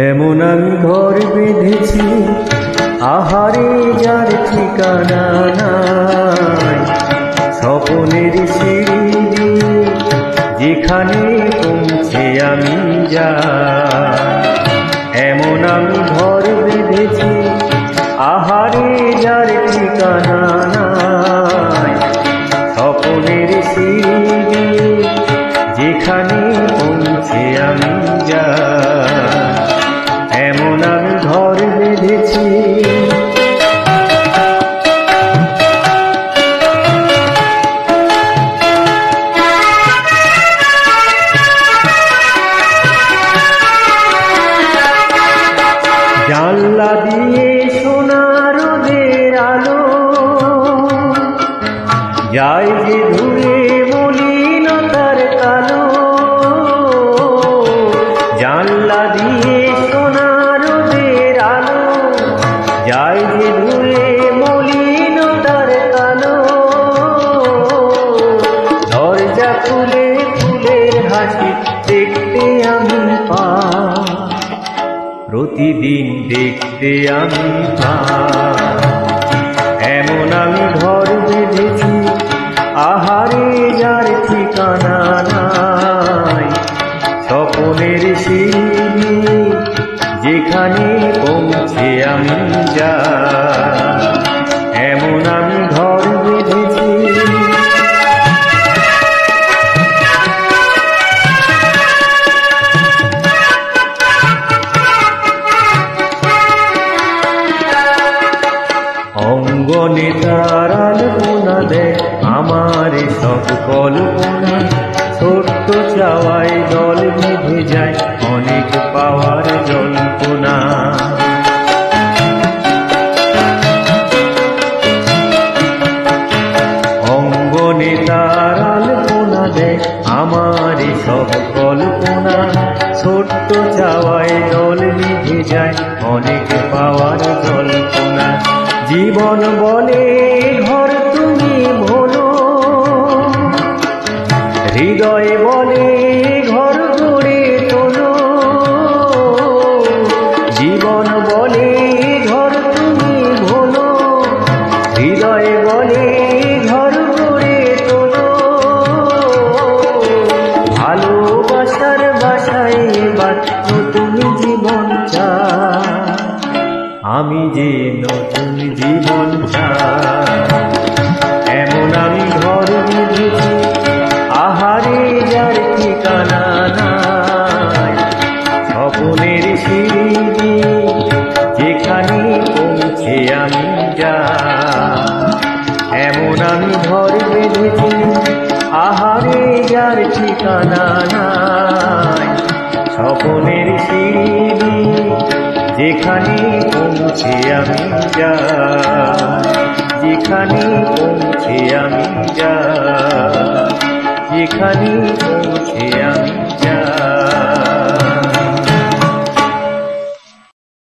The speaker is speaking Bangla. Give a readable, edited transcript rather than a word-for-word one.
এমন আমি ঘর বেঁধেছি আহারে যার ঠিকানা নাই, স্বপনের সিঁড়ি যেখানে পৌঁছে আমি যাই। এমন আমি ঘর বেঁধেছি আহারে যার ঠিকানা নাই, স্বপনের সিঁড়ি যেখানে পৌঁছে আমি যাই। এমন আমি ঘর বেঁধেছি। জানলা দিয়ে সোনার রোদের আলো যায় যে দূরে মলিনতার কালো। জানলা দিয়ে সোনার রোদের আলো যায় যে দূরে মলিনতার কালো। দরজা খুলে ফুলের হাসি দেখতে আমি পাই, প্রতিদিন দেখতে আমি পাই। এমন আমি ঘর বেঁধেছি আহারে যার ঠিকানা নাই, স্বপনের সিঁড়ি যেখানে পৌঁছে আমি যাই। এমন আমি ঘর বেঁধেছি। অঙ্গনে তার আলপনা দেয় আমার সব কল্পনা, ছোট্ট চাওয়ায় জল বেঁধে যায় অনেক পাওয়ার জল্পনা। অঙ্গনে তার আলপনা দেয় আমার সব কল্পনা, ছোট্ট চাওয়ায় জল বেঁধে যায় অনেক পাওয়ার জল্পনা। জীবন বলে ঘর তুমি ভোলো, হৃদয় বলে ঘর গড়ে তোলো। জীবন বলে ঘর তুমি ভোলো, হৃদয় বলে ঘর গড়ে তোলো। ভালোবাসার বাসায় এবার নতুন জীবন চাই, আমি যে নতুন জীবন চাই। এমন আমি ঘর বেঁধেছি আহারে যার ঠিকানা নাই, স্বপনের সিঁড়ি যেখানে পৌঁছে আমি যাই। এমন আমি ঘর বেঁধেছি আহারে যার ঠিকানা নাই, স্বপনের সিঁড়ি যেখানে পৌঁছে আমি যাই। যেখানে পৌঁছে আমি যাই, যেখানে